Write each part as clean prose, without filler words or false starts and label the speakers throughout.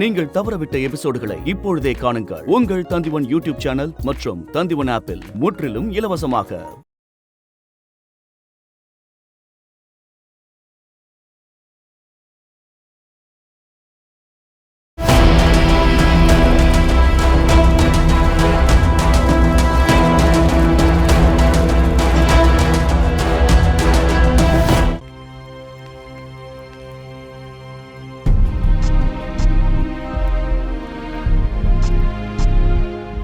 Speaker 1: நீங்கள் தவறவிட்ட எபிசோடுகளை இப்பொழுதே காணுங்கள். உங்கள் தந்திவன் யூடியூப் சேனல் மற்றும் தந்திவன் ஆப்பில் முற்றிலும் இலவசமாக.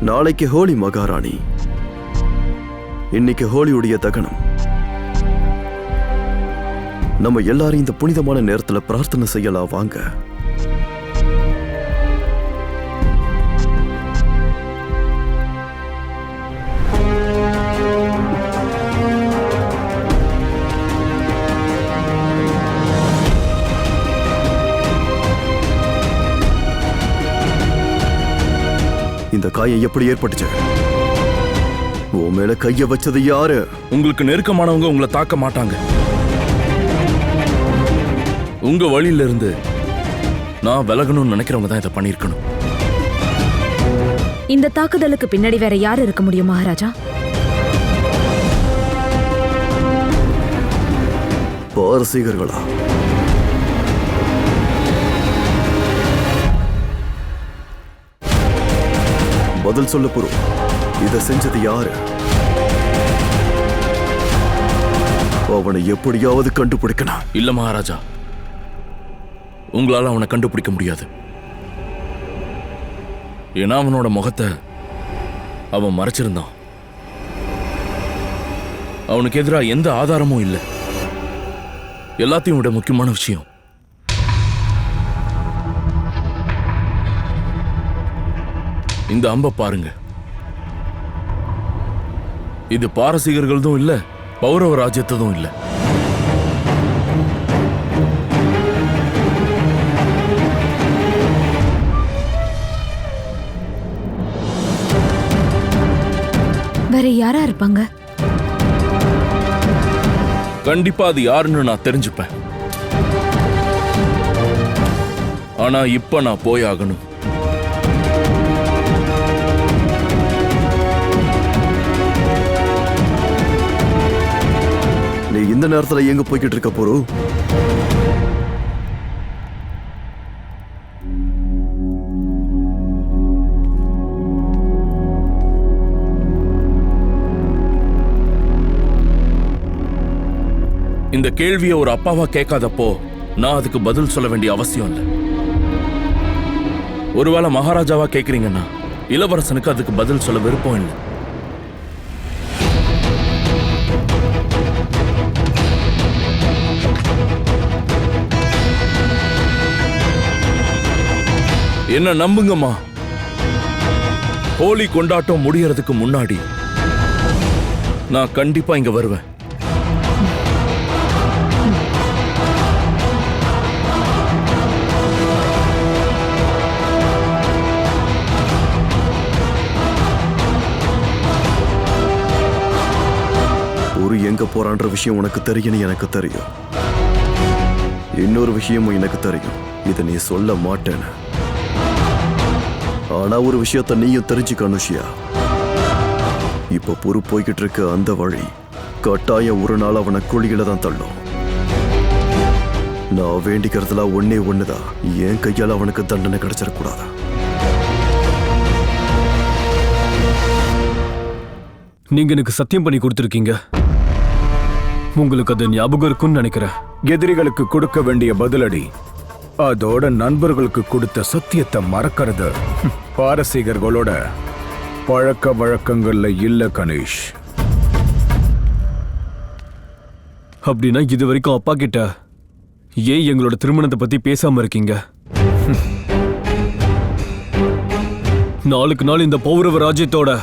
Speaker 2: நாளைக்கு ஹோலி மகாராணி, இன்னைக்கு ஹோலியுடைய தகனம். நம்ம எல்லாரும் இந்த புனிதமான நேரத்துல பிரார்த்தனை செய்யலாம் வாங்க. இந்த காயம் எப்படி ஏற்பட்டுச்சு? உன் மேல கைய வச்சது யாரு?
Speaker 3: உங்களுக்கு நெருக்கமானவங்க உங்களை தாக்க மாட்டாங்க. உங்க வழியில இருந்து நான் விலகணும்னு நினைக்கிறவங்க தான் இதை பண்ணிருக்கணும்.
Speaker 4: இந்த தாக்குதலுக்கு பின்னாடி வேற யார் இருக்க முடியும் மகாராஜா?
Speaker 2: பாரசீகர்களா? பதில் சொல்ல புரு. இதை செஞ்சது யாரு? அவனை எப்படியாவது கண்டுபிடிக்கணும்.
Speaker 3: இல்ல மகாராஜா, உங்களால அவனை கண்டுபிடிக்க முடியாது. ஏன்னா அவனோட முகத்தை அவன் மறைச்சிருந்தான். அவனுக்கு எதிராக எந்த ஆதாரமும் இல்லை. எல்லாத்தையும் விட முக்கியமான விஷயம், இந்த அம்ப பாருங்க. இது பாரசீகர்களதும் இல்ல, பௌரவ ராஜ்யத்ததும் இல்ல.
Speaker 4: வேற யாரா இருப்பாங்க?
Speaker 3: கண்டிப்பா அது யாருன்னு நான் தெரிஞ்சுப்பேன். ஆனா இப்ப நான் போய் ஆகணும்.
Speaker 2: நீ இந்த நேரத்துல எங்க போய்கிட்டு இருக்க போறோ?
Speaker 3: இந்த கேள்வியை ஒரு அப்பாவா கேட்காதப்போ நான் அதுக்கு பதில் சொல்ல வேண்டிய அவசியம் இல்லை. ஒருவேளை மகாராஜாவா கேக்குறீங்கன்னா இளவரசனுக்கு அதுக்கு பதில் சொல்ல விருப்பம் இல்லை. என்ன நம்புங்கம்மா, ஹோலி கொண்டாட்டம் முடியறதுக்கு முன்னாடி நான் கண்டிப்பா இங்க வருவேன்.
Speaker 2: ஒரு எங்க போறான்ற விஷயம் உனக்கு தெரியும்னு எனக்கு தெரியும். இன்னொரு விஷயமும் எனக்கு தெரியும், இதை நீ சொல்ல மாட்டேன்னு. ஆனா ஒரு விஷயத்த நீயும் தெரிஞ்சுக்க அனுஷியா. இப்ப பொறு போய்கிட்டு இருக்க அந்த வழி கட்டாயம் ஒரு நாள் அவனை குழியில தான் தள்ளும். நான் வேண்டிக்கிறதுலாம் ஒன்னே ஒண்ணுதான், என் கையால் அவனுக்கு தண்டனை கிடைச்சிடக்கூடாதா.
Speaker 5: நீங்க எனக்கு சத்தியம் பண்ணி கொடுத்துருக்கீங்க. உங்களுக்கு அது ஞாபகம் இருக்கும்னு நினைக்கிறேன்.
Speaker 6: எதிரிகளுக்கு கொடுக்க வேண்டிய பதிலடி, அதோட நண்பர்களுக்கு கொடுத்த சத்தியத்தை மறக்கிறது பாரசீகர்களோட பழக்க வழக்கங்கள்ல இல்ல கணேஷ்.
Speaker 5: அப்படின்னா இது வரைக்கும் அப்பா கிட்ட ஏன் எங்களோட திருமணத்தை பத்தி பேசாம இருக்கீங்க? நாளுக்கு நாள் இந்த பௌரவ ராஜ்யத்தோட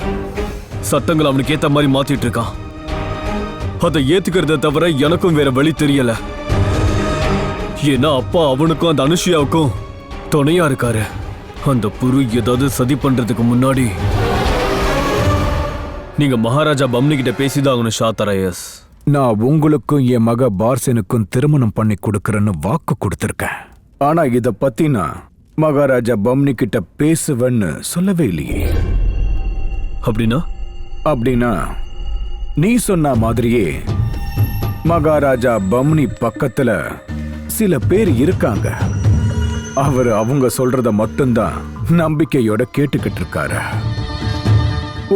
Speaker 5: சட்டங்கள் அவனுக்கு ஏத்த மாதிரி மாத்திட்டு இருக்கான். அதை ஏத்துக்கிறத தவிர எனக்கும் வேற வழி தெரியல. ஏன்னா அப்பா அவனுக்கும் அந்த அனுஷியாவுக்கும் துணையா இருக்காரு. அந்த புரு ஏதாவது சதி பண்றதுக்கு முன்னாடி நீங்க மகாராஜா பம்னி கிட்ட பேசிதான் ஆகணும் ஷாத்தராயஸ்.
Speaker 6: நான் உங்களுக்கும் என் மக பார்சனுக்கும் திருமணம் பண்ணி கொடுக்கறேன்னு வாக்கு கொடுத்திருக்கேன். ஆனா இத பத்தி நான் மகாராஜா பம்னி கிட்ட பேசுவேன்னு சொல்லவே இல்லையே. அப்படின்னா நீ சொன்ன மாதிரியே மகாராஜா பம்னி பக்கத்துல சில பேர் இருக்காங்க. அவங்க சொல்றத மட்டும்தான் நம்பிக்கையோட கேட்டுக்கிட்டு இருக்காரு.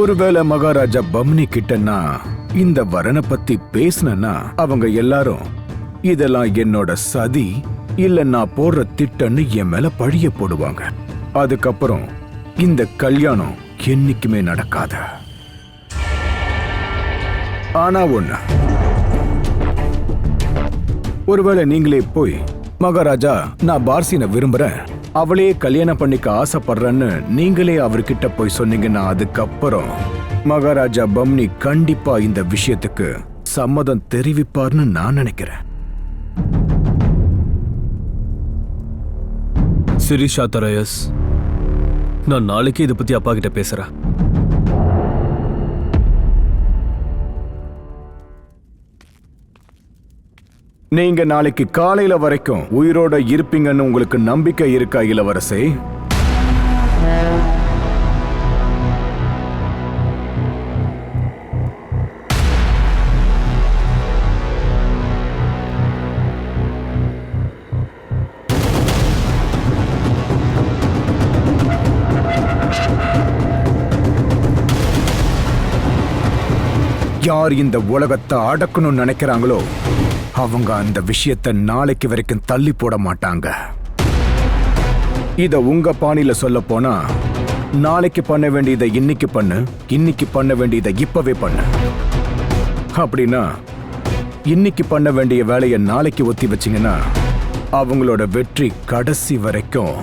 Speaker 6: ஒருவேளை மகாராஜா பம்னி கிட்டனா இந்த வரனை பத்தி பேசினா அவங்க எல்லாரும் இதெல்லாம் என்னோட சதி இல்ல நான் போடுற திட்டம்னு என் மேல பழிய போடுவாங்க. அதுக்கப்புறம் இந்த கல்யாணம் என்னைக்குமே நடக்காது. ஆனா ஒண்ணு, ஒருவேளை நீங்களே போய் மகாராஜா நான் பார்சினை விரும்புறேன், அவளையே கல்யாணம் பண்ணிக்க ஆசைப்படுறேன்னு நீங்களே அவர்கிட்ட போய் சொன்னீங்கன்னா அதுக்கப்புறம் மகாராஜா பம்னி கண்டிப்பா இந்த விஷயத்துக்கு சம்மதம் தெரிவிப்பார்னு நான் நினைக்கிறேன்.
Speaker 5: சிரிஷா தரயஸ், நான் நாளைக்கு இதை பத்தி அப்பா கிட்ட பேசுறேன்.
Speaker 6: நீங்க நாளைக்கு காலையில வரைக்கும் உயிரோட இருப்பீங்கன்னு உங்களுக்கு நம்பிக்கை இருக்கா இளவரசே? யார் இந்த உலகத்தை அடக்கணும்னு நினைக்கிறாங்களோ அவங்க அந்த விஷயத்தை நாளைக்கு வரைக்கும் தள்ளி போட மாட்டாங்க. இத உங்க பாணியில சொல்ல போனா, நாளைக்கு பண்ண வேண்டியதை இன்னைக்கு பண்ணு, இன்னைக்கு பண்ண வேண்டியதை இப்பவே பண்ணு. அப்படின்னா இன்னைக்கு பண்ண வேண்டிய வேலையை நாளைக்கு ஒத்தி வச்சீங்கன்னா அவங்களோட வெற்றி கடைசி வரைக்கும்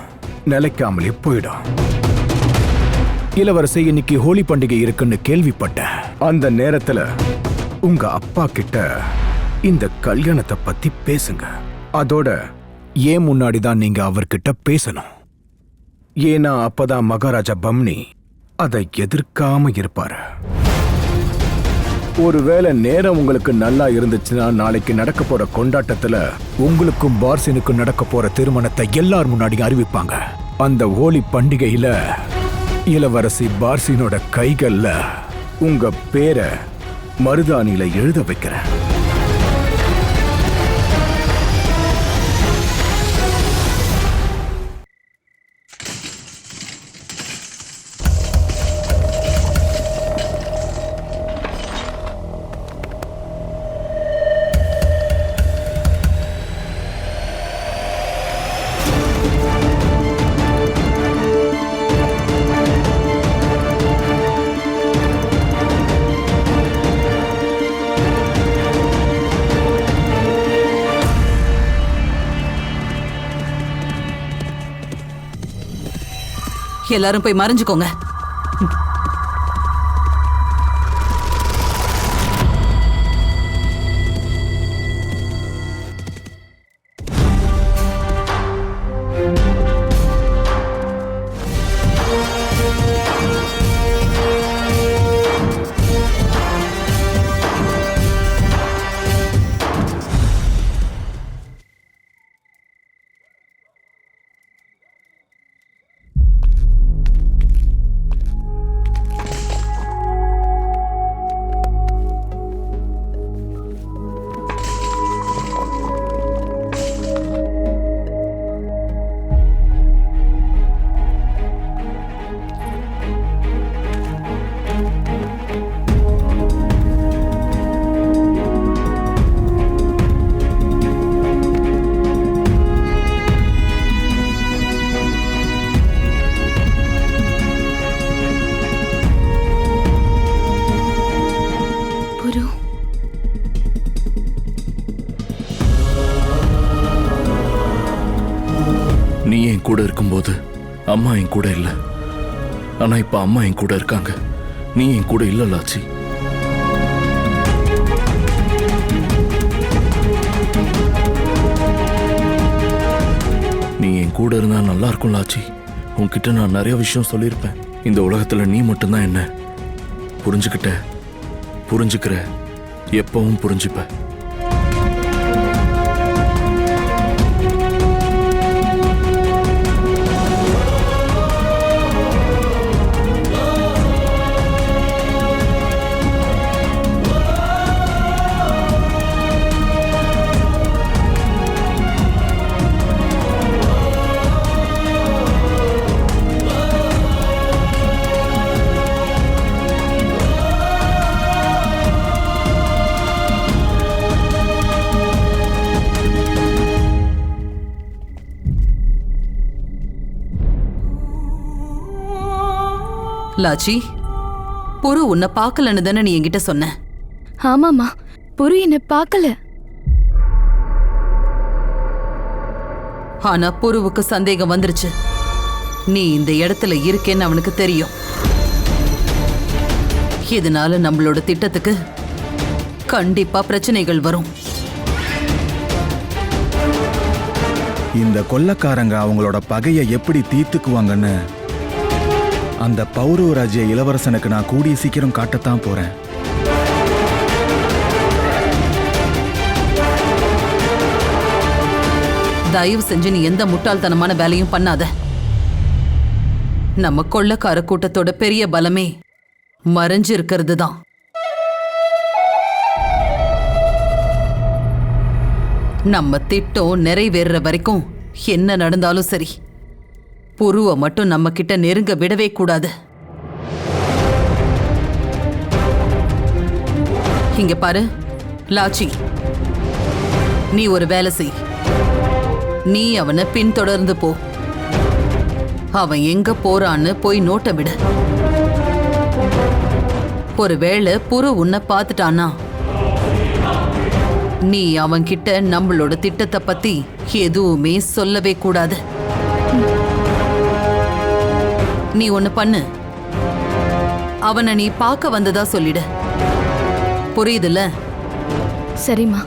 Speaker 6: நிலைக்காமலே போயிடும். இளவரசி, இன்னைக்கு ஹோலி பண்டிகை இருக்குன்னு கேள்விப்பட்டேன். அந்த நேரத்துல உங்க அப்பா கிட்ட இந்த கல்யாணத்தை பத்தி பேசுங்க. அதோட ஏன் முன்னாடி தான் நீங்க அவர்கிட்ட பேசணும். ஏன்னா அப்பதான் மகாராஜா பம்னி அதை எதிர்க்காம இருப்பாரு. ஒருவேளை நேரம் உங்களுக்கு நல்லா இருந்துச்சுன்னா நாளைக்கு நடக்க போற கொண்டாட்டத்துல உங்களுக்கும் பார்சினுக்கும் நடக்க போற திருமணத்தை எல்லார் முன்னாடியும் அறிவிப்பாங்க. அந்த ஹோலி பண்டிகையில இளவரசி பார்சினோட கைகள்ல உங்க பேரை மருதாணியில எழுத வைக்கிறேன்.
Speaker 7: எல்லாரும் போய் மறைஞ்சுக்கோங்க.
Speaker 3: நீ என் கூட இருக்கும்போது அம்மா என் கூட இல்ல. ஆனா இப்ப அம்மா என் கூட இருக்காங்க. நீ என் கூட இல்ல லாச்சி. நீ என் கூட இருந்தா நல்லா இருக்கும் லாச்சி. உன்கிட்ட நான் நிறைய விஷயம் சொல்லியிருப்பேன். இந்த உலகத்துல நீ மட்டும்தான் என்ன புரிஞ்சுக்கிற, எப்பவும் புரிஞ்சுப்ப.
Speaker 7: லாச்சி, புரு உன்னை பார்க்கலன்னு தானே நீ என்கிட்ட சொன்ன.
Speaker 8: ஆமாமா, புரு என்ன பார்க்கல.
Speaker 7: ஆனா புருவுக்கு சந்தேகம் வந்துருச்சு. நீ இந்த இடத்துல இருக்கேன்னு அவனுக்கு தெரியும். இதனால நம்மளோட திட்டத்துக்கு கண்டிப்பா பிரச்சனைகள் வரும்.
Speaker 9: இந்த கொள்ளக்காரங்க அவங்களோட பகையை எப்படி தீர்த்துக்குவாங்கன்னு அந்த பௌரவ ராஜ்ய இளவரசனுக்கு நான் கூடிய சீக்கிரம் காட்டத்தான் போறேன்.
Speaker 7: தயவு செஞ்சு நீ எந்த முட்டாள்தனமான வேலையும் பண்ணாத. நம்ம கொள்ளக்கார கூட்டத்தோட பெரிய பலமே மறைஞ்சு இருக்கிறது தான். நம்ம திட்டம் நிறைவேறுற வரைக்கும் என்ன நடந்தாலும் சரி, புருவ மட்டும் நம்ம கிட்ட நெருங்க விடவே கூடாது. இங்க பாரு லாச்சி, நீ ஒரு வேலை செய். நீ அவனை பின்தொடர்ந்து போ. அவன் எங்க போறான்னு போய் நோட்ட விடு. ஒருவேளை புரு உன்னை பார்த்துட்டானா நீ அவன்கிட்ட நம்மளோட திட்டத்தை பத்தி எதுவுமே சொல்லவே கூடாது. நீ ஒண்ணு பண்ணு, அவனை நீ பார்க்க வந்ததா சொல்லிடு. புரியுதுல?
Speaker 8: சரிம்மா.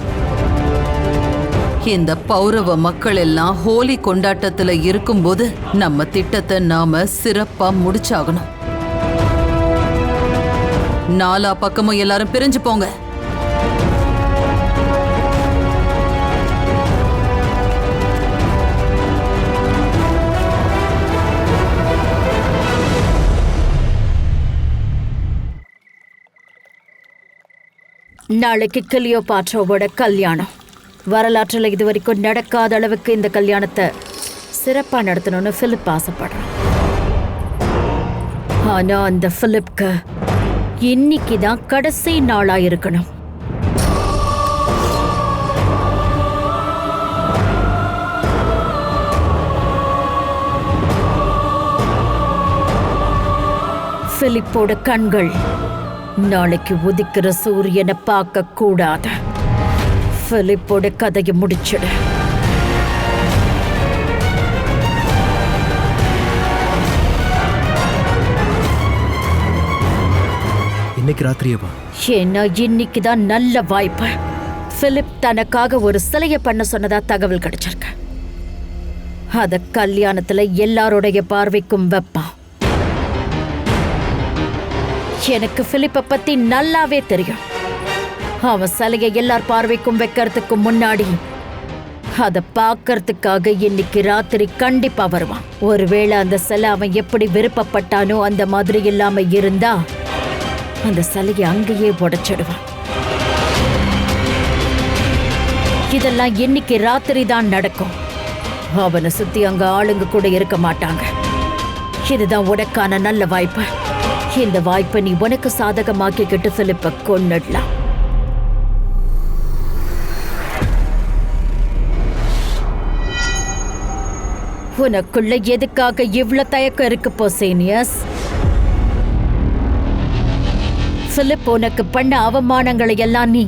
Speaker 7: இந்த பௌரவ மக்கள் எல்லாம் ஹோலி கொண்டாட்டத்துல இருக்கும்போது நம்ம திட்டத்தை நாம சிறப்பா முடிச்சாகணும். நாலா பக்கமும் எல்லாரும் பிரிஞ்சு போங்க.
Speaker 10: நாளைக்கு கிளியோபாட்ராவோட கல்யாணம். வரலாற்றில் இது வரைக்கும் நடக்காத அளவுக்கு இந்த கல்யாணத்தை சிறப்பாக நடத்தணும்னு பிலிப் ஆசைப்படுறான். ஆனா அந்த பிலிப்க்கு இன்னைக்கு தான் கடைசி நாளா இருக்கணும். பிலிப்போட கண்கள் நாளைக்கு உதிக்கிற சூரியனை பார்க்க கூடாது. பிலிப்போட கதையை முடிச்சிடு.
Speaker 11: இன்னைக்கு ராத்திரியவா?
Speaker 10: ஏன்னா இன்னைக்கு தான் நல்ல வாய்ப்பு. பிலிப் தனக்காக ஒரு சிலையை பண்ண சொன்னதா தகவல் கிடைச்சிருக்கு. அத கல்யாணத்துல எல்லாரோடைய பார்வைக்கும் வைப்பான். எனக்கு பிலிப்பை பத்தி நல்லாவே தெரியும். அவன் சிலையை எல்லார் பார்வைக்கும் வைக்கிறதுக்கு முன்னாடி அதை பார்க்கறதுக்காக இன்னைக்கு ராத்திரி கண்டிப்பா வருவான். ஒருவேளை அந்த சிலை அவன் எப்படி விருப்பப்பட்டானோ அந்த மாதிரி இல்லாம இருந்தா அந்த சிலையை அங்கேயே உடைச்சிடுவான். இதெல்லாம் இன்னைக்கு ராத்திரி தான் நடக்கும். அவனை சுத்தி அங்க ஆளுங்க கூட இருக்க மாட்டாங்க. இதுதான் உனக்கான நல்ல வாய்ப்பு. இந்த வாய்ப்பை நீ உனக்கு சாதகமாக்கிக்கிட்டு பிலிப்பை கொன்னுடலாம். உனக்குள்ள எதுக்காக இவ்வளவு தயக்கம் இருக்கு போசேனியஸ்? பிலிப் உனக்கு பண்ண அவமானங்களை எல்லாம் நீ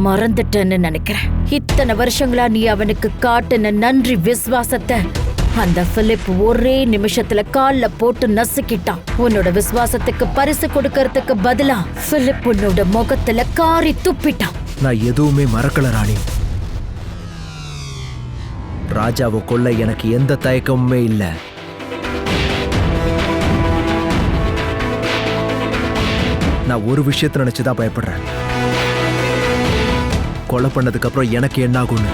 Speaker 10: மறந்துட்டேன்னு நினைக்கிறேன். இத்தனை வருஷங்களா நீ அவனுக்கு காட்டுன நன்றி விசுவாசத்தை அந்த பிலிப் ஒரே நிமிஷத்துல கால்ல போட்டு நசுக்கிட்டான். உன்னோட விசுவாசத்துக்கு பரிசு கொடுக்கறதுக்கு பதிலா பிலிப் உன்னோட முகத்துல காரி துப்பிட்டான்.
Speaker 11: நான் எதுவுமே மறக்கல ராணி. ராஜாவை கொல்ல எனக்கு எந்த தயக்கமுமே இல்ல. நான் ஒரு விஷயத்தை நினைச்சுதான் பயப்படுறேன். கொலை பண்ணதுக்கு அப்புறம் எனக்கு என்ன ஆகும்னு.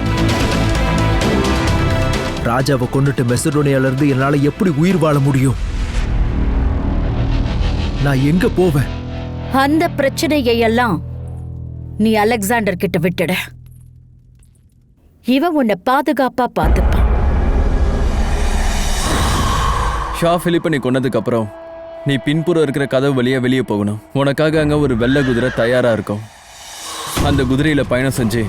Speaker 11: ராஜாவை கொண்டுட்டு மெசடோனியால இருந்து என்னால எப்படி உயிர் வாழ முடியும்? நான் எங்க போவேன்?
Speaker 10: அந்த பிரச்சனையை எல்லாம் நீ அலெக்சாண்டர் கிட்ட விட்டுட. இவன் உன்னை பாதுகாப்பா பார்த்துப்பான்.
Speaker 5: ஷா பிலிப்பை நீ கொன்னதுக்கு அப்புறம் நீ பின்புறம் இருக்கிற கதவு வழியா வெளியே போகணும். உனக்காக அங்க ஒரு வெள்ளை குதிரை தயாரா இருக்கும். அந்த குதிரையில பயணம் செஞ்சு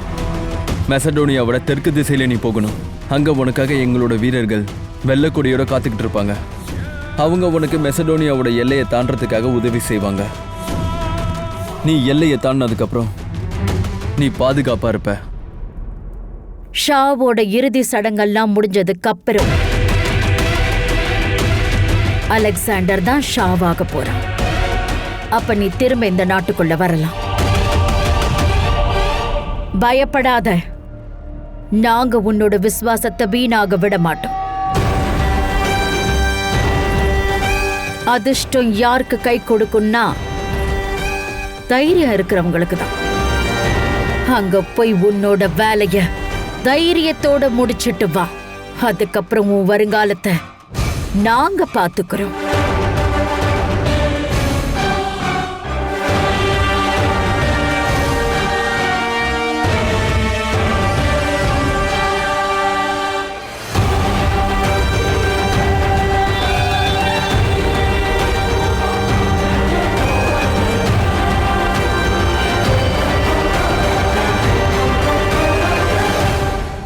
Speaker 5: மெசடோனியாவோட தெற்கு திசையில நீ போகணும். அங்க உனக்காக எங்களோட வீரர்கள் வெள்ளை கொடியோட காத்துக்கிட்டு இருப்பாங்க.
Speaker 12: அவங்க உனக்கு மெசடோனியாவோட எல்லையை தாண்டறதுக்காக உதவி செய்வாங்க. நீ எல்லையை தாண்டினதுக்கப்புறம் நீ பாதுகாப்பா இருப்ப.
Speaker 10: ஷாவோட இறுதி சடங்கெல்லாம் முடிஞ்சதுக்கு அப்புறம் அலெக்சாண்டர் தான் ஷாவாக போறான். அப்ப நீ திரும்ப இந்த நாட்டுக்குள்ள வரலாம். பயப்படாத, நாங்க உன்னோட விசுவாசத்தை வீணாக விட மாட்டோம். அதிர்ஷ்டம் யாருக்கு கை கொடுக்கும்னா தைரியம் இருக்கிறவங்களுக்கு தான். அங்க போய் உன்னோட வேலைய தைரியத்தோட முடிச்சிட்டு வா. அதுக்கப்புறம் உன் வருங்காலத்தை நாங்க பாத்துக்கிறோம்.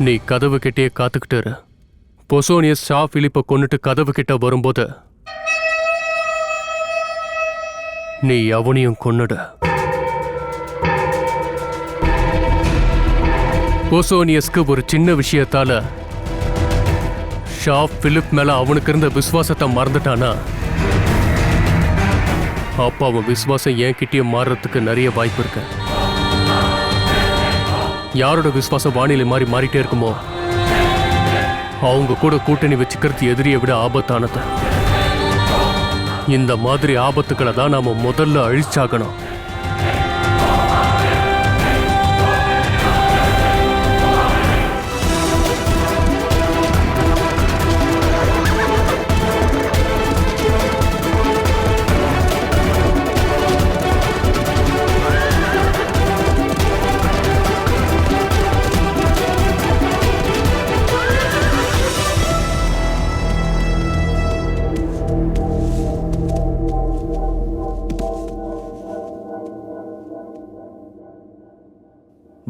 Speaker 13: நீ கதவு கிட்டே காத்துக்கிட்டு இரு. பொசோனியஸ் ஷா பிலிப்பை கொன்னுட்டு கதவு கிட்ட வரும்போது நீ அவனையும் கொன்னுடு. பொசோனியஸ்க்கு ஒரு சின்ன விஷயத்தால ஷா பிலிப் மேல அவனுக்கு இருந்த விசுவாசத்தை மறந்துட்டானா அப்ப அவன் விசுவாசம் என்கிட்டயே மாறுறதுக்கு நிறைய வாய்ப்பு இருக்கு. யாரோட விசுவாசம் வானிலை மாதிரி மாறிட்டே இருக்குமோ அவங்க கூட கூட்டணி வச்சுக்கிறது எதிரியை விட ஆபத்தானது. இந்த மாதிரி ஆபத்துக்களை தான் நாம முதல்ல அழிச்சாகணும்.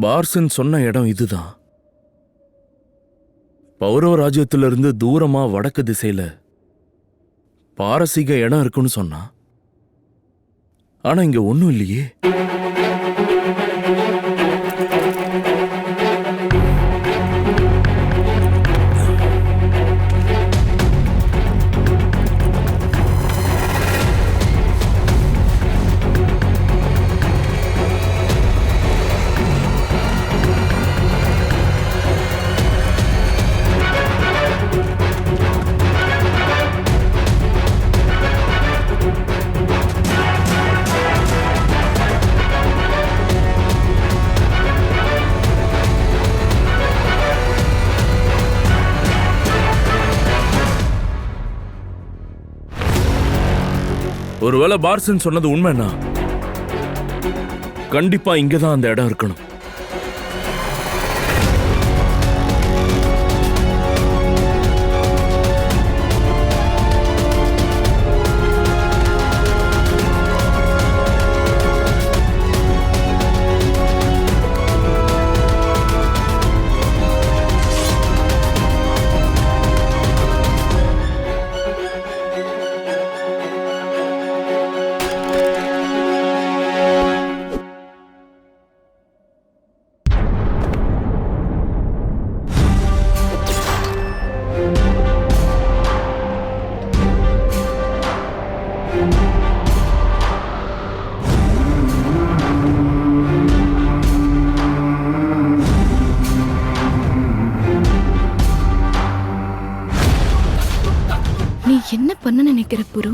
Speaker 3: பார்சன் சொன்ன இடம் இதுதான். பௌரவ ராஜ்யத்திலிருந்து தூரமா வடக்கு திசையில பாரசீக இடம் இருக்குன்னு சொன்னா. ஆனா இங்க ஒண்ணும் இல்லையே. ஒருவேளை பார்சன் சொன்னது உண்மைன்னா கண்டிப்பா இங்கதான் அந்த இடம் இருக்கணும்.
Speaker 8: என்ன பண்ண நினைக்கிற புரு?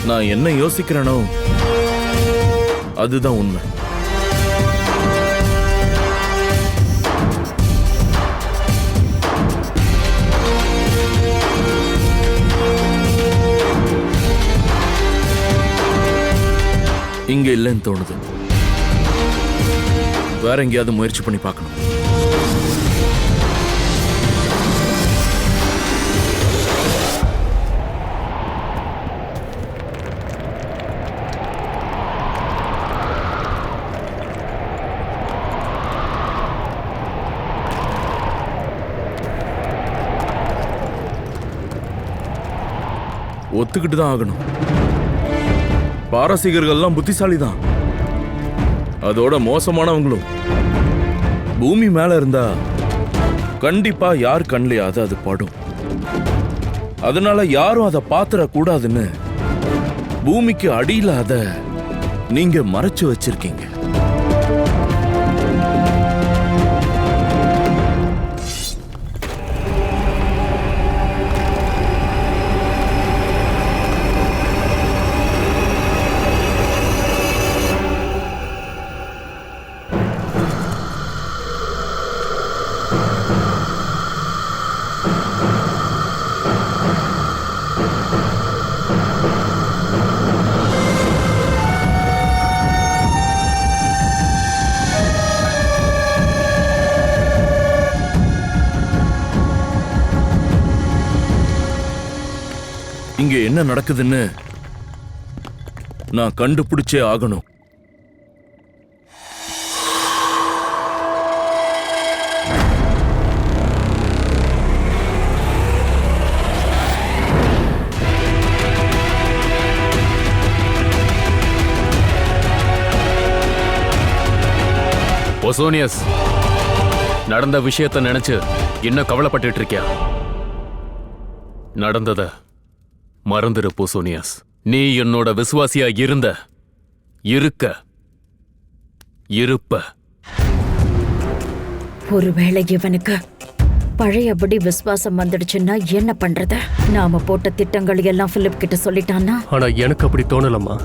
Speaker 3: நான் என்ன யோசிக்கிறேனோ அதுதான் உண்மை. இங்க இல்லைன்னு தோணுது. வேற எங்கேயாவது முயற்சி பண்ணி பார்க்கணும். ஒத்துக்கிட்டு தான் ஆகணும். பாரசீகர்கள்லாம் புத்திசாலி தான், அதோட மோசமானவங்களும். பூமி மேல இருந்தா கண்டிப்பா யார் கண்லையாவது அது படும். அதனால யாரும் அதை பாத்திர கூடாதுன்னு பூமிக்கு அடியில அத நீங்க மறைச்சு வச்சிருக்கீங்க. இங்க என்ன நடக்குதுன்னு நான் கண்டுபிடிச்சே ஆகணும்.
Speaker 13: ஒசோனியஸ், நடந்த விஷயத்தை நினைச்சு இன்னும் கவலைப்பட்டு இருக்கியா? நடந்தத மறந்துரு போசோனியஸ். நீ என்னோட விசுவாசியா இருப்ப.
Speaker 10: ஒருவேளை இவனுக்கு பழையபடி விசுவாசம் வந்துடுச்சுன்னா என்ன பண்றது? நாம போட்ட திட்டங்கள் எல்லாம் பிலிப் கிட்ட சொல்லிட்டான்னா?
Speaker 13: ஆனா எனக்கு அப்படி தோணலம்மா.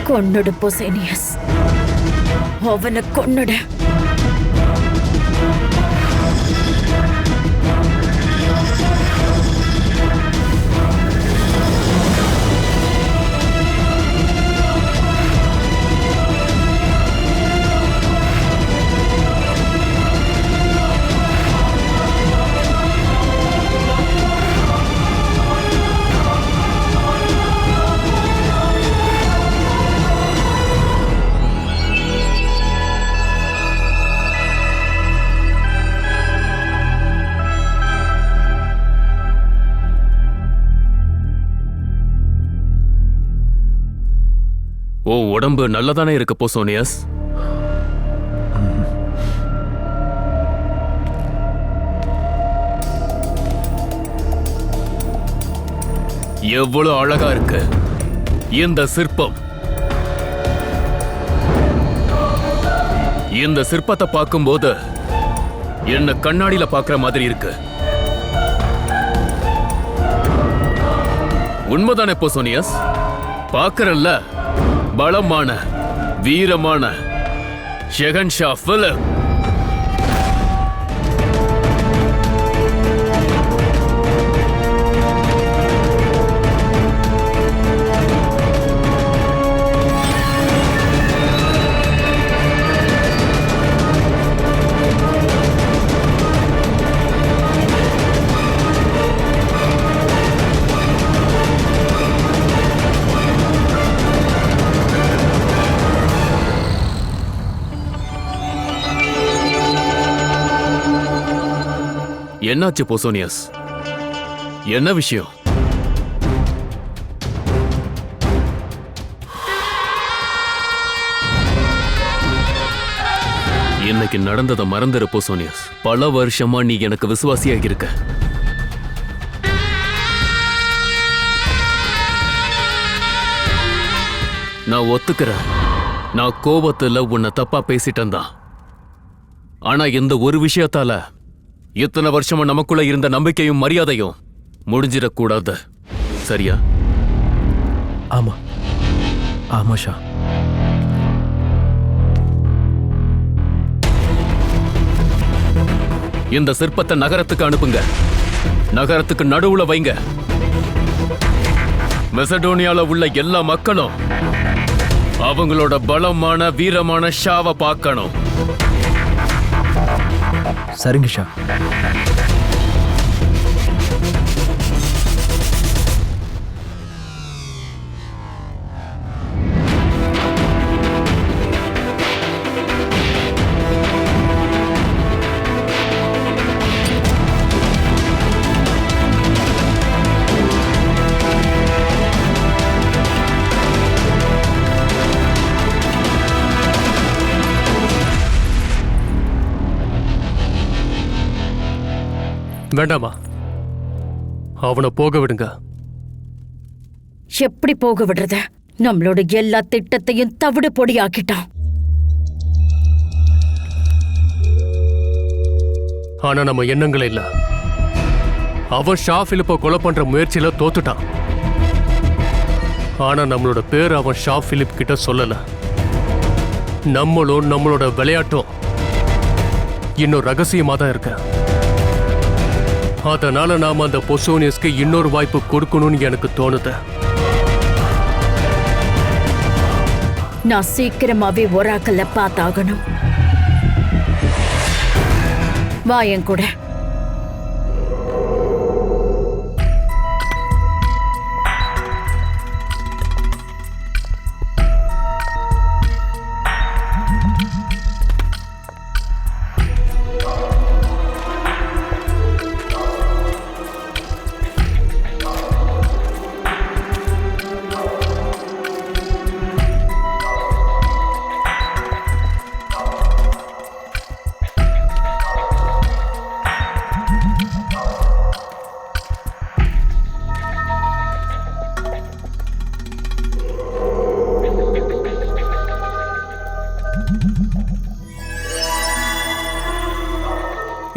Speaker 10: கொன்னுடு போசேனியஸ், அவனை கொன்னுடு.
Speaker 13: ஓ உடம்பு நல்லதானே இருக்கு போசோனியஸ். எவ்வளவு அழகா இருக்கு இந்த சிற்பம். இந்த சிற்பத்தை பார்க்கும்போது என்ன கண்ணாடியில பார்க்கிற மாதிரி இருக்கு. உண்மைதானே போசோனியஸ்? பார்க்கறல்ல, பலமான வீரமான ஷெகன்ஷா பிலிப். என்னாச்சு போசோனியஸ்? என்ன விஷயம்? இன்னைக்கு நடந்ததை மறந்துரு போசோனியஸ். பல வருஷமா நீ எனக்கு விசுவாசியாக இருக்க. நான் ஒத்துக்கிறேன், நான் கோபத்துல உன்னை தப்பா பேசிட்டேன் தான். ஆனா இந்த ஒரு விஷயத்தால இத்தனை வருஷமா நமக்குள்ள இருந்த நம்பிக்கையும் மரியாதையும் முடிஞ்சிடக்கூடாது. சரியா?
Speaker 11: ஆமா ஆமா ஷா.
Speaker 13: இந்த சிற்பத்தை நகரத்துக்கு அனுப்புங்க. நகரத்துக்கு நடுவுல வைங்க. மெசடோனியால உள்ள எல்லா மக்களும் அவங்களோட பலமான வீரமான ஷாவை பார்க்கணும்.
Speaker 11: சரிங்க ஷா.
Speaker 14: வேண்டாமா, அவனை போக விடுங்க.
Speaker 10: எப்படி போக விடுறத? நம்மளோட எல்லா திட்டத்தையும் தவிடு பொடி ஆக்கிட்டான்.
Speaker 14: ஆனா நம்ம எண்ணங்களே இல்ல. அவன் ஷா பிலிப்பை கொலை பண்ற முயற்சியில தோத்துட்டான். ஆனா நம்மளோட பேர் அவன் ஷா பிலிப் கிட்ட சொல்லல. நம்மளும் நம்மளோட விளையாட்டும் இன்னும் ரகசியமா தான் இருக்க. அதனால நாம அந்த பொசோனியஸ்க்கு இன்னொரு வாய்ப்பு கொடுக்கணும்னு எனக்கு தோணுது.
Speaker 10: நான் சீக்கிரமாவே ஒராக்கல்ல பார்த்தாகணும். வா என் கூட.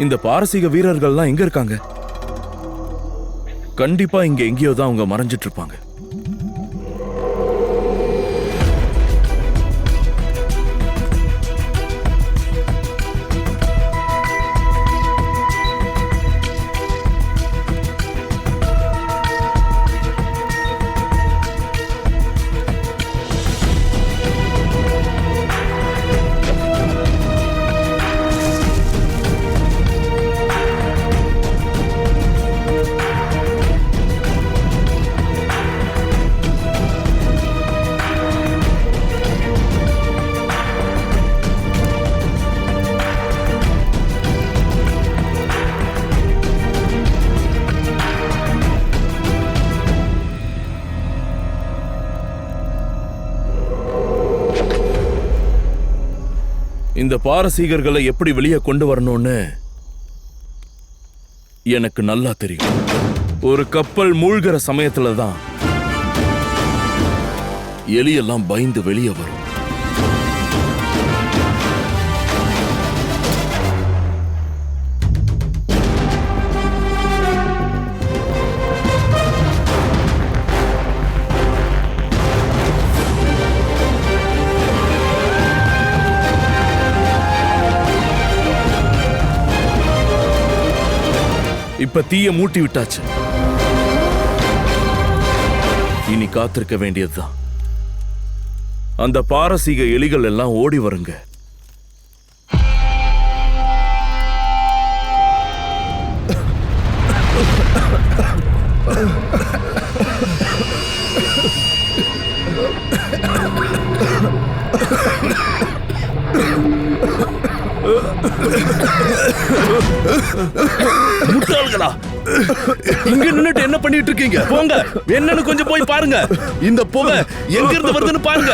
Speaker 3: இந்த பாரசீக வீரர்கள்லாம் எங்க இருக்காங்க? கண்டிப்பா இங்க எங்கேயோ தான் அவங்க மறைஞ்சிட்டு இருப்பாங்க. இந்த பாரசீகர்களை எப்படி வெளியே கொண்டு வரணும்னு எனக்கு நல்லா தெரியும். ஒரு கப்பல் மூழ்கிற சமயத்துல தான் எலியெல்லாம் பயந்து வெளியே வரும். இப்ப தீய மூட்டி விட்டாச்சு. இனி காத்திருக்க வேண்டியதுதான். அந்த பாரசீக எலிகள் எல்லாம் ஓடி வருங்க. முட்டாள்களா, இங்க நின்னுட்டு என்ன பண்ணிட்டு இருக்கீங்க? போங்க, என்னன்னு கொஞ்சம் போய் பாருங்க. இந்த புகை எங்க இருந்து வருதுன்னு பாருங்க.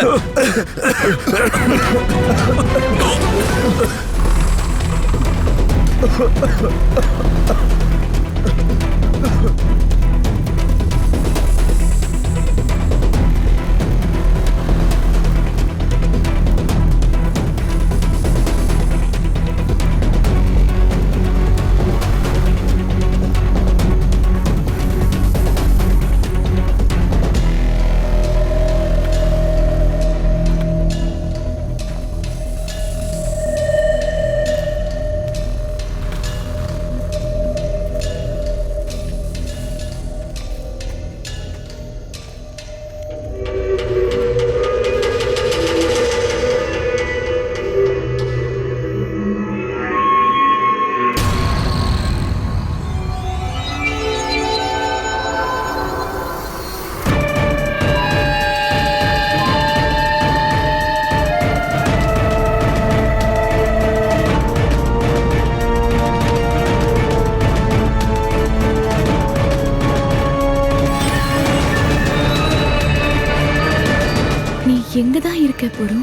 Speaker 8: இருக்க புரு?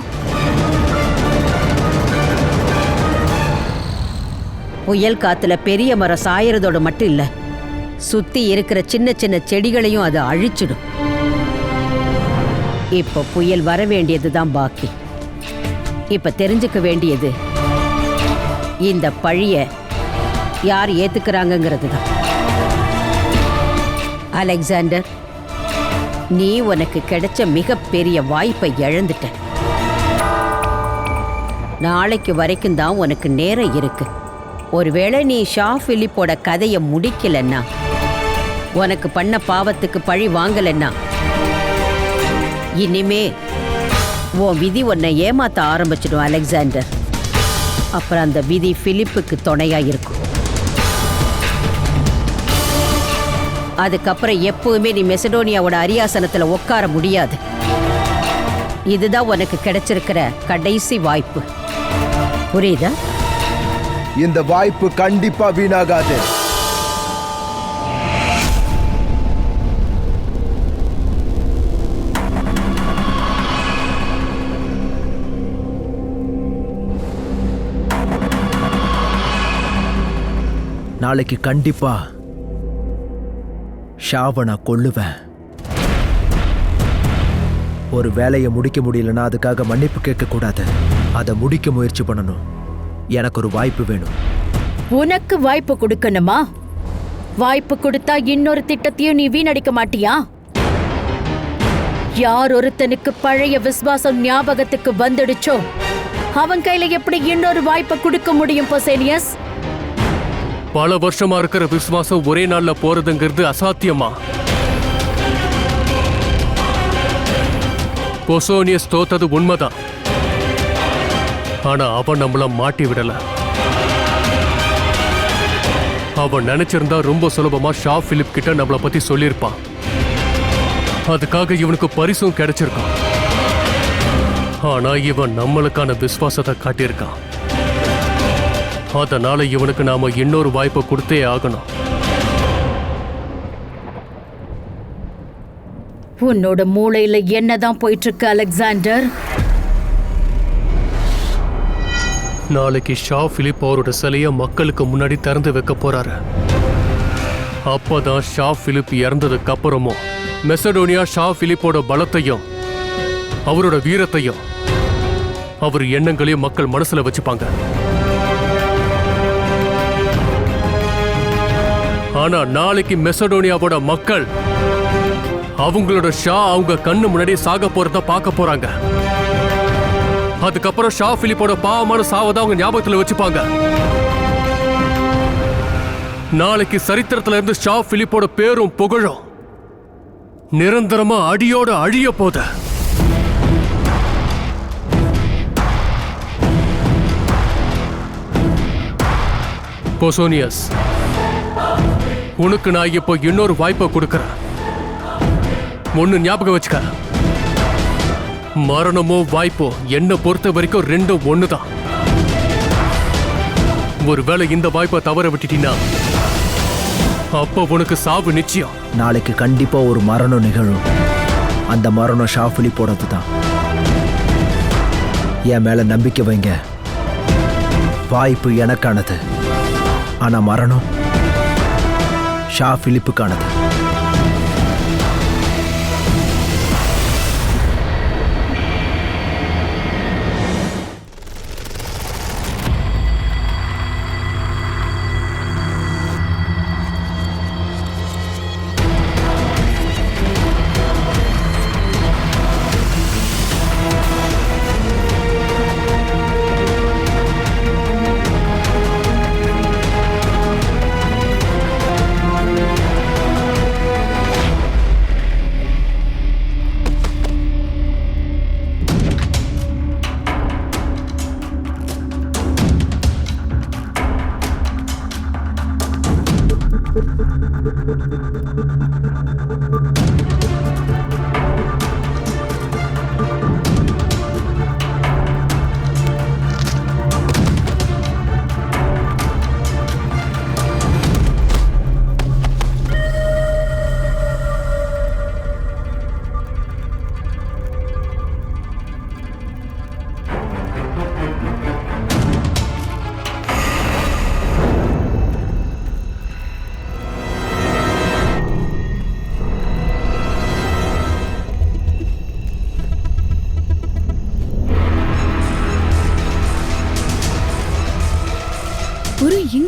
Speaker 15: புயல் காத்துல பெரிய மரம் சாயறதோட மட்டும் இல்ல, சுத்தி இருக்கிற சின்ன சின்ன செடிகளையும் அது அழிச்சிடும். இப்ப புயல் வர வேண்டியதுதான் பாக்கி. இப்ப தெரிஞ்சுக்க வேண்டியது இந்த பழிய யார் ஏத்துக்கிறாங்கிறது தான். அலெக்சாண்டர், நீ உனக்கு கிடைச்ச மிகப்பெரிய வாய்ப்பை இழந்துட்ட. நாளைக்கு வரைக்கும் தான் உனக்கு நேரம் இருக்கு. ஒருவேளை நீ ஷா பிலிப்போட கதையை முடிக்கலன்னா, உனக்கு பண்ண பாவத்துக்கு பழி வாங்கலன்னா, இனிமே உன் விதி உன்னை ஏமாத்த ஆரம்பிச்சிடும் அலெக்சாண்டர். அப்புறம் அந்த விதி பிலிப்புக்கு துணையா இருக்கும். அதுக்கப்புறம் எப்பவுமே நீ மெசடோனியாவோட அரியாசனத்துல உட்கார முடியாது. இதுதான் உனக்கு கிடைச்சிருக்கிற கடைசி வாய்ப்பு. புரியுதா?
Speaker 9: இந்த வாய்ப்பு கண்டிப்பா வீணாகாது.
Speaker 11: நாளைக்கு கண்டிப்பா ஷாவை நான் கொல்லுவேன். ஒரு வேலையை முடிக்க முடியலன்னா அதுக்காக மன்னிப்பு கேட்க கூடாது. அதை முடிக்க முயற்சி பண்ணணும். எனக்கு ஒரு வாய்ப்பு வேணும்.
Speaker 10: உனக்கு வாய்ப்பு கொடுக்கணுமா? வாய்ப்பு கொடுத்தா இன்னொரு திட்டத்தையும் நீ வீணடிக்க மாட்டியா? யார் ஒருத்தனுக்கு பழைய விசுவாசம் ஞாபகத்துக்கு வந்துடுச்சோ அவன் கையில எப்படி இன்னொரு வாய்ப்பை கொடுக்க முடியும் பொசேனியஸ்?
Speaker 14: பல வருஷமா இருக்கிற விசுவாசம் ஒரே நாள்ல போறதுங்கிறது அசாத்தியமா? பொசோனியஸ் தோத்தது உண்மைதான். ஆனா அவன் நம்மள மாட்டி விடல. அவன் நினைச்சிருந்தா ரொம்ப சுலபமா ஷா பிலிப் கிட்ட நம்மளை பத்தி சொல்லியிருப்பான். அதுக்காக இவனுக்கு பரிசும் கிடைச்சிருக்கான். ஆனா இவன் நம்மளுக்கான விசுவாசத்தை காட்டியிருக்கான். அதனால இவனுக்கு நாம இன்னொரு வாய்ப்பை கொடுத்தே ஆகணும்.
Speaker 10: உன்னோட மூளையில என்னதான் போயிட்டு இருக்கு அலெக்சாண்டர்?
Speaker 14: நாளைக்கு ஷா பிலிப் அவரோட சிலையை மக்களுக்கு முன்னாடி திறந்து வைக்க போறாரு. அப்பதான் ஷா பிலிப் இறந்ததுக்கு அப்புறமும் மெசடோனியா ஷா பிலிப்போட பலத்தையும் அவரோட வீரத்தையும் அவர் எண்ணங்களையும் மக்கள் மனசுல வச்சுப்பாங்க. ஆனா நாளைக்கு மெசடோனியாவோட மக்கள் அவங்களோட ஷா அவங்க கண்ணு முன்னாடி சாக போறத பார்க்க போறாங்க. அதுக்கப்புறம் ஷா பிலிப்போட பாவமான சாவதை அவங்க ஞாபகத்துல வச்சுப்பாங்க. நாளைக்கு சரித்திரத்துல இருந்து ஷா பிலிப்போட பேரும் புகழும் நிரந்தரமா அடியோட அழிய போத. பொசோனியஸ், உனக்கு நான் இப்போ இன்னொரு வாய்ப்பை கொடுக்கறேன். ஒன்னு ஞாபகம் வச்சுக்க, மரணமோ வாய்ப்போ என்னை பொறுத்த வரைக்கும் ரெண்டும் ஒண்ணுதான். ஒருவேளை இந்த வாய்ப்பை தவற விட்டுட்டீங்கன்னா அப்போ உனக்கு சாவு நிச்சயம்.
Speaker 11: நாளைக்கு கண்டிப்பா ஒரு மரணம் நிகழும். அந்த மரணம் ஷா பிலிப்போடது தான். என் மேல நம்பிக்கை வைங்க. வாய்ப்பு எனக்கானது. ஆனா மரணம் ஷா பிலிப்புக்கானது.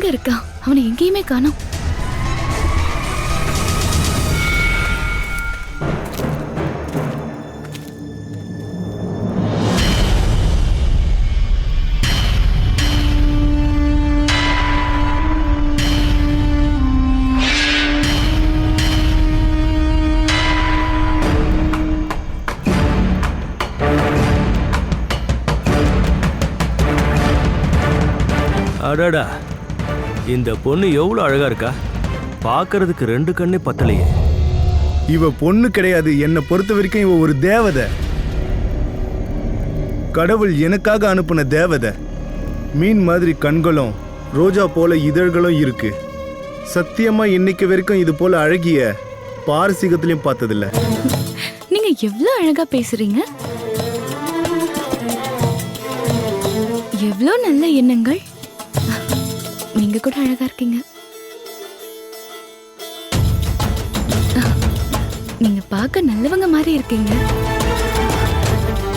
Speaker 8: எங்க இருக்கான்? அவனை எங்கேயுமே காணோம்.
Speaker 5: அடடா, இந்த பொண்ணு எவ்வளவு அழகா இருக்கா. பார்க்கிறதுக்கு 2 கண்ணே பத்தலையே.
Speaker 9: இவ பொண்ணு கிடையாது, என்னை பொறுத்த வரைக்கும் இவ ஒரு தேவதை. கடவுள் எனக்காக அனுப்புன தேவதை. மீன் மாதிரி கண்களும் ரோஜா போல இதழ்களும் இருக்கு. சத்தியமா இன்னைக்கு வரைக்கும் இது போல அழகிய பாரசீகத்திலையும் பார்த்ததில்ல.
Speaker 8: நீங்க எவ்வளவு அழகா பேசுறீங்க. எவ்வளவு நல்ல எண்ணங்கள். நீங்க கூட அழகா இருக்கீங்க. நீங்க பார்க்க நல்லவங்க மாதிரி இருக்கீங்க.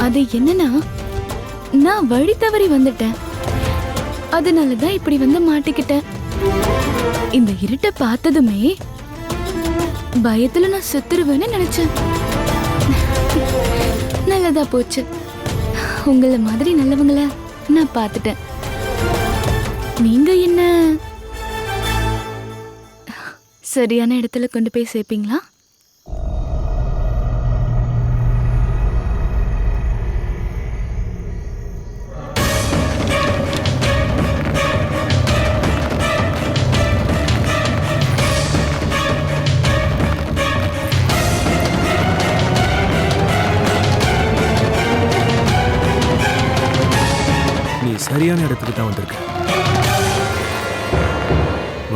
Speaker 8: அது என்னன்னா, நான் வழி தவறி வந்துட்டேன். அதனாலதான் இப்படி வந்து மாட்டிக்கிட்டேன். இந்த இருட்டை பார்த்ததுமே பயத்துல நான் செத்துருவேன்னு நினைச்சேன். நல்லதா போச்சு. உங்களை மாதிரி நல்லவங்கள நான் பார்த்துட்டேன். நீங்க என்ன சரியான இடத்துல கொண்டு போய் சேர்ப்பீங்களா?
Speaker 5: நீ சரியான இடத்துக்கு தான் வந்திருக்க.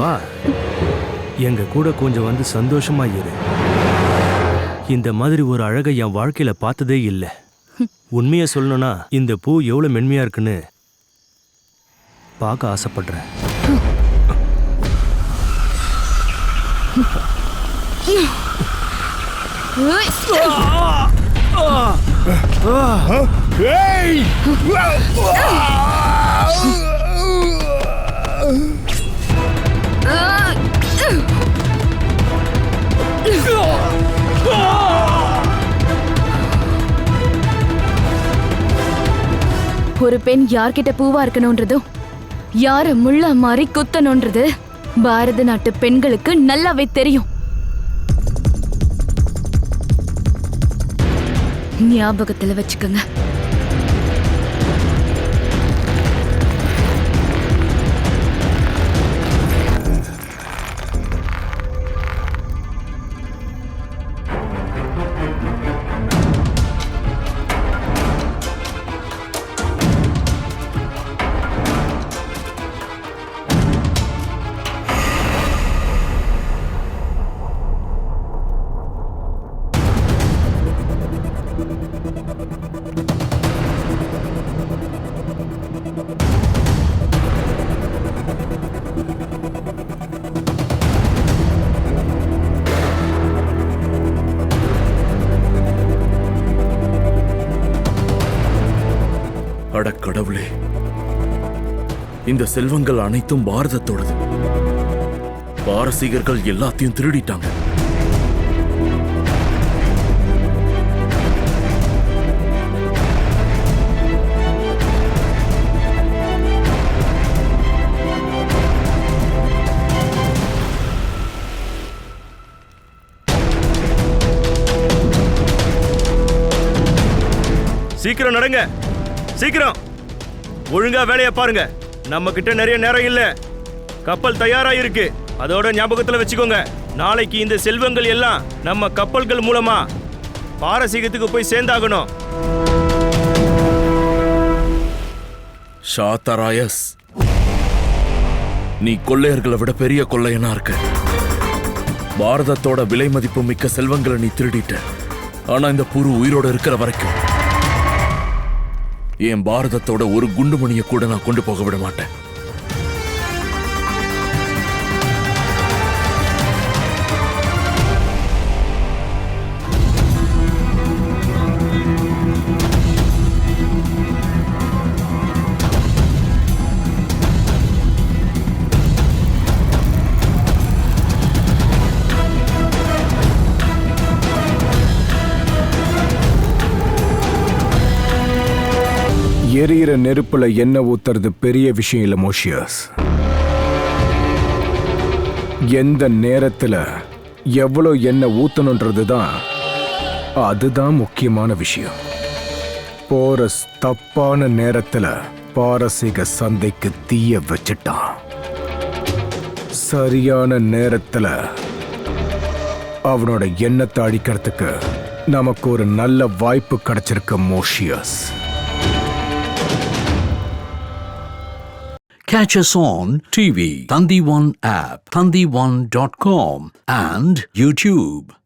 Speaker 5: வா, எங்க கூட கொஞ்சம் வந்து சந்தோஷமா இரு. இந்த மாதிரி ஒரு அழகை என் வாழ்க்கையில பார்த்ததே இல்லை. உண்மையை சொல்லணும்னா இந்த பூ எவ்வளவு மென்மையா இருக்குன்னு பார்க்க ஆசைப்படுறேன்.
Speaker 8: ஒரு பெண் யார்கிட்ட பூவா இருக்கணும்ன்றதும் யார முள்ள மாறி குத்தணும்ன்றது பாரத நாட்டு பெண்களுக்கு நல்லாவே தெரியும். ஞாபகத்துல வச்சுக்கோங்க.
Speaker 3: அட கடவுளே, இந்த செல்வங்கள் அனைத்தும் பாரதத்தோடது. பாரசீகர்கள் எல்லாத்தையும் திருடிட்டாங்க.
Speaker 5: சீக்கிரம் நடங்க, சீக்கிரம். ஒழுங்கா வேலையை பாருங்க. நம்ம கிட்ட நிறைய நேரம் இல்ல. கப்பல் தயாரா இருக்கு. அதோட ஞாபகத்துல வச்சுக்கோங்க, நாளைக்கு இந்த செல்வங்கள் எல்லாம் நம்ம கப்பல்கள் மூலமா பாரசீகத்துக்கு போய் சேர்ந்தாகணும்.
Speaker 3: ஷாத்தராயஸ், நீ கொள்ளையர்களை விட பெரிய கொள்ளையனா இருக்க. பாரதத்தோட விலை மதிப்பு மிக்க செல்வங்களை நீ திருடிட்ட. ஆனா இந்த புரு உயிரோட இருக்கிற வரைக்கும் என் பாரதத்தோட ஒரு குண்டுமணியை கூட நான் கொண்டு போக விட மாட்டேன்.
Speaker 6: எரியிற நெருப்புல எண்ணெய் ஊத்துறது பெரிய விஷயம் இல்ல மோஷியஸ். எந்த நேரத்துல எவ்வளோ எண்ணெய் ஊத்தணுன்றது தான் அதுதான் முக்கியமான விஷயம். போரஸ் தப்பான நேரத்துல பாரசீக சந்தைக்கு தீய வச்சிட்டான். சரியான நேரத்துல அவனோட எண்ணத்தை அழிக்கிறதுக்கு நமக்கு ஒரு நல்ல வாய்ப்பு கிடைச்சிருக்கு மோஷியஸ்.
Speaker 16: Catch us on TV, Thandivan app, thandivan.com and YouTube.